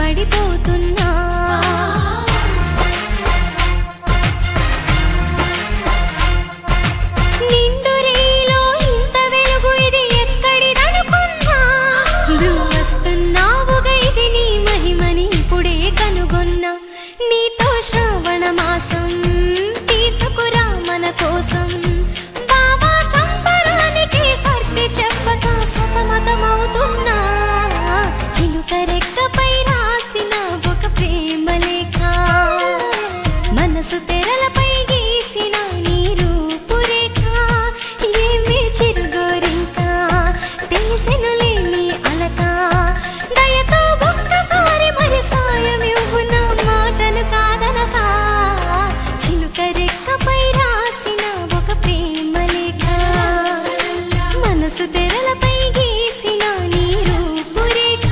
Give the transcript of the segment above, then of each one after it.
పడిపోతున్నా నిండురేలో ఇంత వెలుగు ఇది ఎక్కడిదనుకున్నా నువ్వు వస్తున్నావుగా ఇది నీ మహిమని ఇప్పుడే కనుగొన్నా నీతో శ్రావణ మాసం తీసుకురా మన కోసం బాబా సంబరానికి సర్ది చెప్పక సతమతమవుతున్నా చిలుక రెక్కపై రాసిన ఒక ప్రేమ లేఖ మనసు తెరలపై గీసిన నీ రూపురేఖ ఏమి చిరుగోరింకా తెలిసెనులే నీ అలక దయతో ఒక్కసారి మరి సాయమివ్వు నా మాటను కాదనక చిలుక రెక్కపై రాసిన ఒక ప్రేమ లేఖ మనసు తెరలపై గీసిన నీ రూపురేఖ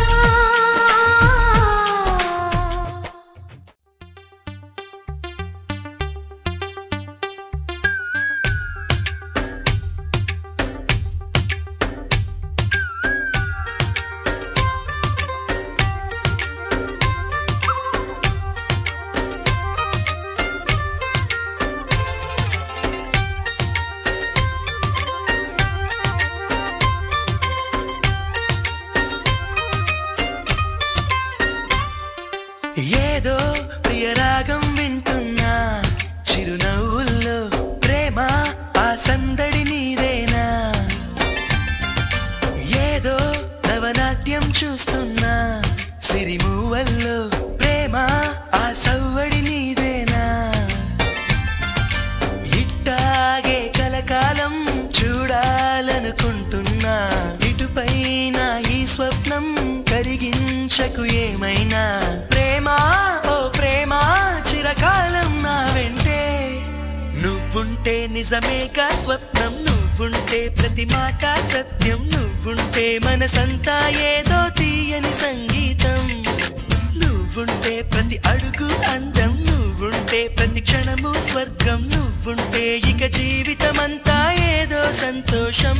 ఏదో ప్రియరాగం వింటున్నా చిరునవ్వుల్లో ప్రేమ ఆ సందడి నీదేనా ఏదో నవనాట్యం చూస్తున్నా సిరిమూవల్లో ప్రేమ ఆ సవ్వడి నీదేనా ఇట్టాగే కలకాలం చూడాలనుకుంటున్నా ఇటుపైన ఈ స్వప్నం కరిగించకు ఏమైనా ప్రేమా ఓ ప్రేమా చిరకాలం నా వెంటే నువ్వుంటే నిజమేగా స్వప్నం నువ్వుంటే ప్రతి మాట సత్యం నువ్వుంటే మనసంతా ఏదో తీయని సంగీతం నువ్వుంటే ప్రతి అడుగు అందం నువ్వుంటే ప్రతి క్షణము స్వర్గం నువ్వుంటే ఇక జీవితమంతా ఏదో సంతోషం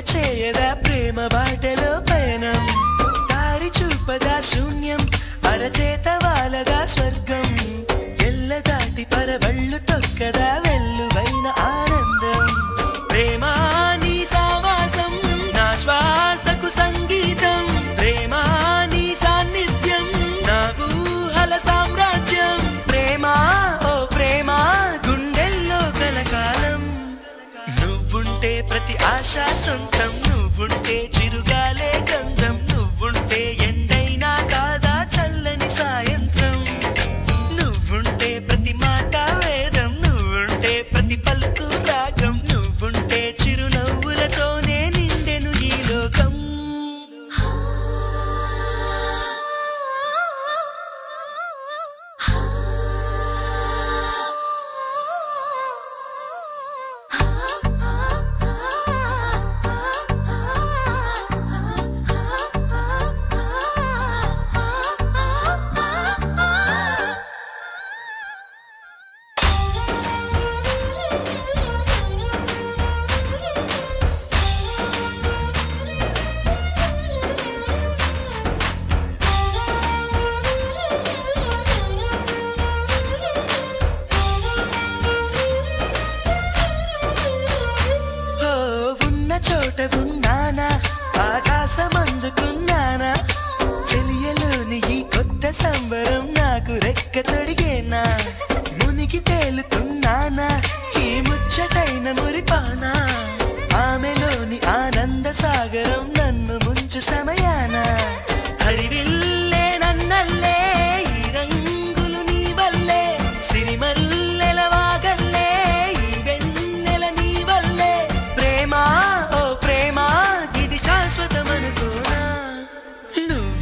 చేయదా ప్రేమ బాటలో పయనం దారి చూపదా శూన్యం అరచేత వాలదా స్వర్గం ఎల్ల దాటి పరవళ్ళు తొక్కదా వెల్లువైన ఆనందం ప్రేమా నీ సావాసం నా శ్వాసకు సంగీతం ప్రేమా నీ సాన్నిధ్యం నా ఊహల సామ్రాజ్యం ప్రేమా ఓ ప్రేమా గుండెల్లో కలకాలం నువ్వుంటే ప్రతి ఆశ సొంతం నువ్వుంటే చిరుగాలే గంధం నువ్వుంటే ఎండైనా కాదా చల్లని సాయంత్రం నువ్వుంటే ప్రతి మాట వేదం నువ్వుంటే ప్రతి పలుకు రాగం నువ్వుంటే చిరునవ్వులతోనే నిండెను ఈ లోకం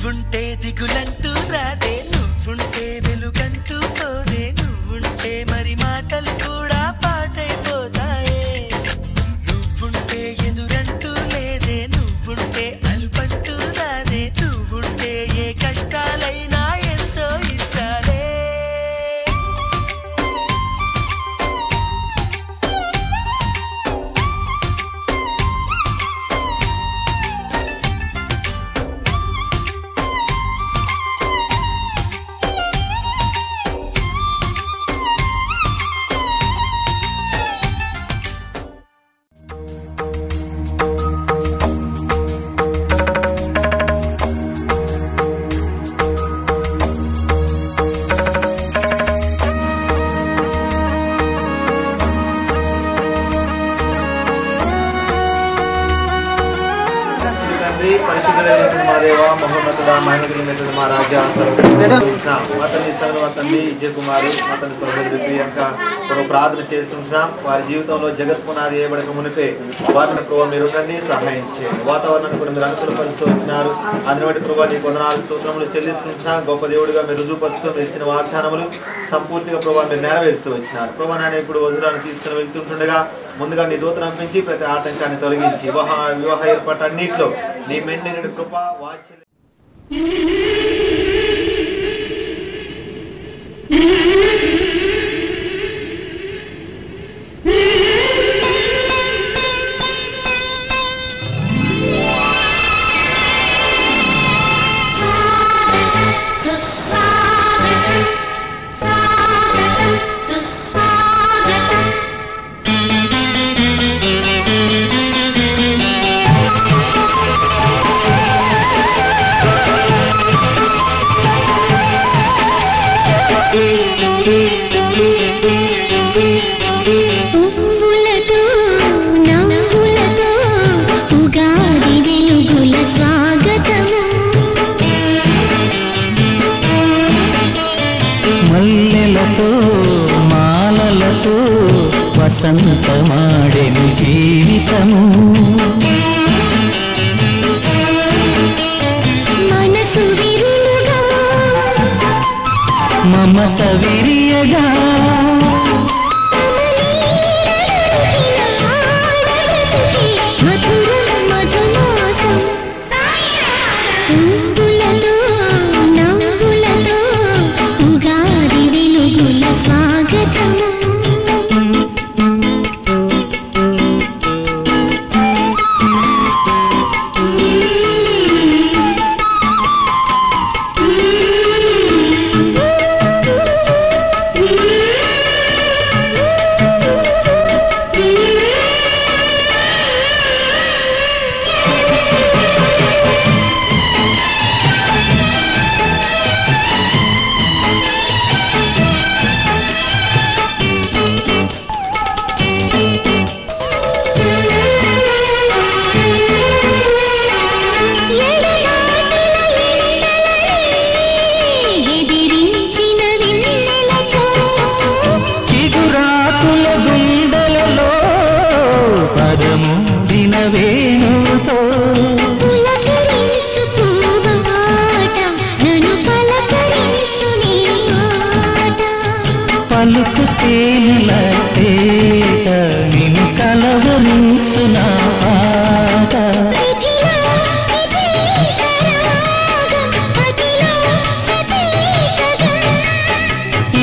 నువ్వుంటే దిగులంటూ రాదే, నువ్వుంటే వెలుగంటూ పోదే, నువ్వుంటే మరి మాటలు కూడా పాటైపోతాయే. నువ్వుంటే ఎదురంటూ లేదే, నువ్వుంటే అలుపంటూ రాదే, నువ్వుంటే ఏ కష్టాలైనా ఎంతో ఇష్టాలే. పరిశుద్ధుడైనటువంటి మా దేవ, మహోన్నతుడా, మహిమగల మా రాజా, మా తల్లి సగల తల్లి విజయ కుమారి, మా తల్లి సహోదరి ప్రియాంక ప్రార్థన చేస్తుంటున్నాం. వారి జీవితంలో జగత్ పునాది వేయబడక మునిపే వారిని ప్రభావ మీరు ఉండండి, సహాయం చేయండి. వాతావరణాన్ని కూడా మీరు అనుకూలపరుస్తూ వచ్చినారు. అందుని బట్టి ప్రభావ నీకు వందనాలు స్తోత్రములు చెల్లిస్తుంటున్నాం. గొప్ప దేవుడిగా మీరు రుజువుపరుస్తూ మీరు ఇచ్చిన వాగ్దానములు సంపూర్తిగా ప్రభావ మీరు నెరవేరుస్తూ వచ్చినారు. ప్రభావ నాయన ఇప్పుడు వధురాన్ని తీసుకుని వెళ్తుంటుండగా ముందుగా నీ దూతను పంపించి ప్రతి ఆటంకాన్ని తొలగించి వివాహ ఏర్పాటు అన్నింటిలో నీ మెండిన కృప వాత్సల్యం వసంతమాడెను జీవితము మనసు విరులుగా మమత విరియగా మధురం మధుమాసం పువ్వులతో నవ్వులతో ఉగాది వెలుగుల స్వాగతము. పలుకు తేలిలతేట నిన్ను కలవరించున పాట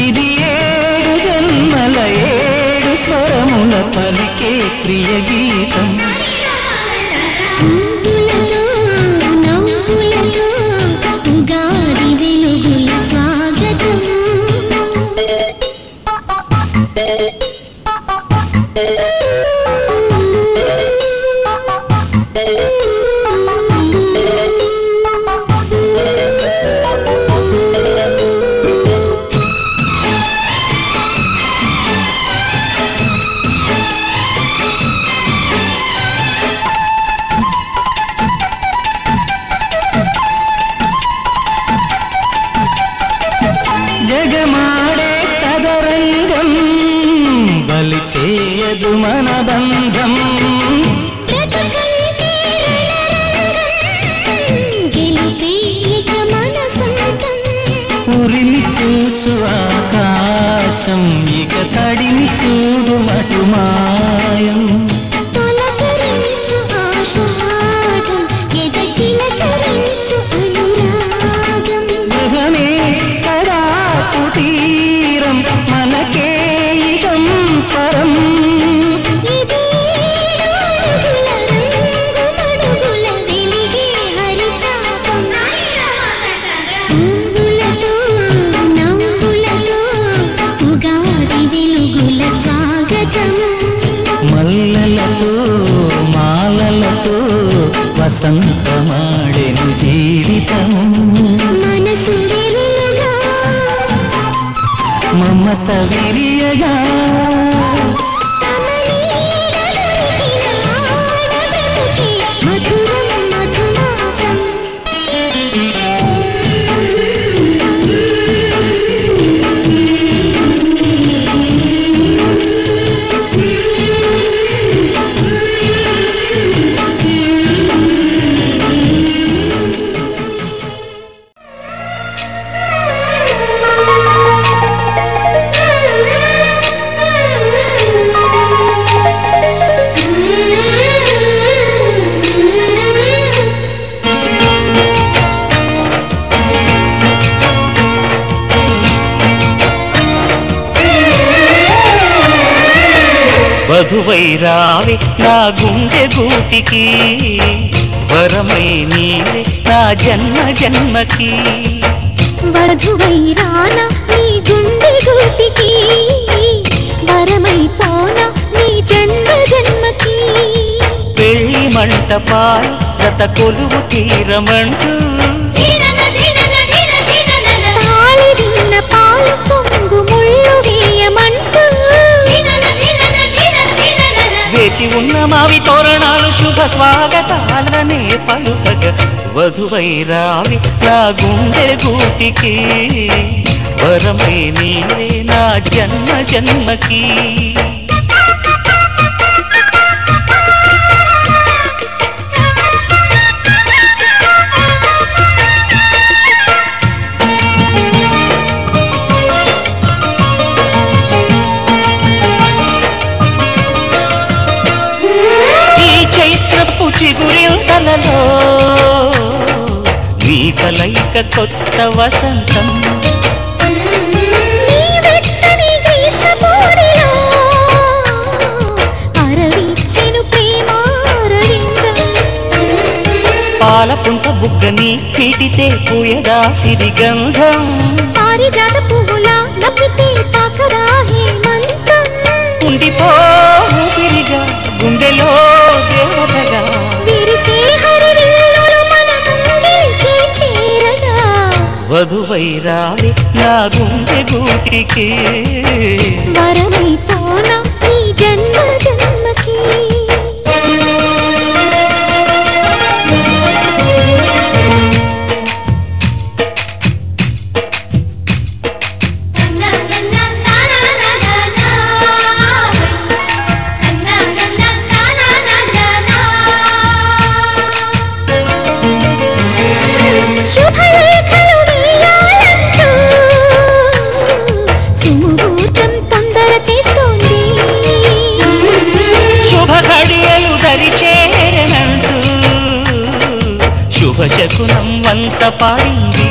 ఇది 7 జన్మల 7 స్వరముల పలికే ప్రియ గీతం. ఉగాది వెలుగుల స్వాగతము. జగమాడే చదరంగం బలి చేయదు మన బంధం. గెలుపే ఇక చిలకరించు అనురాగం గృహమే కదా కుటీరం మనకే ఇదం పరం ఇది అడుగుల వెలిగే హరిచాపం పువ్వులతో నవ్వులతో ఉగాది వెలుగుల స్వాగతం మల్లెలతో మాలలతో వసంతమాడెను జీవితం మనసు వెలుగా మమత విరియగా తమ నీడ దొరికిన ఆడబ్రతుకే మధురం మధుమాసం వధువై రావే నా గుండె గూటికి వరమై నీవే నా జన్మ జన్మకి వధువై రానా నీ గుండె గూటికి వరమై పోనా నీ జన్మ జన్మకి పెళ్లి మంటపాలు జత కొలువు తీరమంటూ తాళిదిన్న పాలు పొంగు ముళ్ళు వేయమంటూ వేచి ఉన్న మావి తోరణాలు శుభ స్వాగతాలనే పలుకగ వధువై రావి నా గుండె గూటికి వరమై నీవే నా జన్మ జన్మకి చిగురింతలలో నీ కలయిక కొత్త వసంతం నీ వెచ్చని గ్రీష్మ పూరిలో అరవిచ్చెను ప్రేమారవిందం పాలపుంట బుగ్గని పీటితే పూయదా సిరిగంధం పారిజాత పువ్వులా నవ్వితే పాకరా హేమంతం ఉండిపో ఊపిరిగా గుండెలో దేవతగా విరిసే హరివిల్లులు మన ముంగిలికి చేరగా వధువై రావి నా గుండె గూటికి వరమై పోనా ఈ జన్మ జన్మకి శుభలేఖలు వేయాలంటూ సుముహూర్తం తొందర చేస్తోంది శుభ ఘడియలు దరి చేరనంటూ శుభ శకునం వంత పాడింది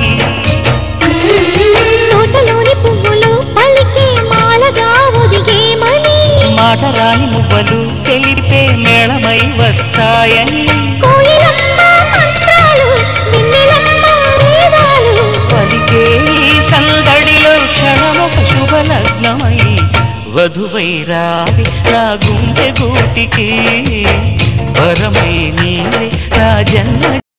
తోటలోని పువ్వులు పలికే మాలగా ఒదిగేమని మాటరాని మువ్వలు తెలిపే మేళమై వస్తాయని కోయిలమ్మ మంత్రాలు వెన్నెలమ్మ వేదాలు పలికే ఈ సందడిలో క్షణమొక శుభలగ్నమై వధువై రావి నా గుండె గూటికి వరమై నీవే నా జన్మ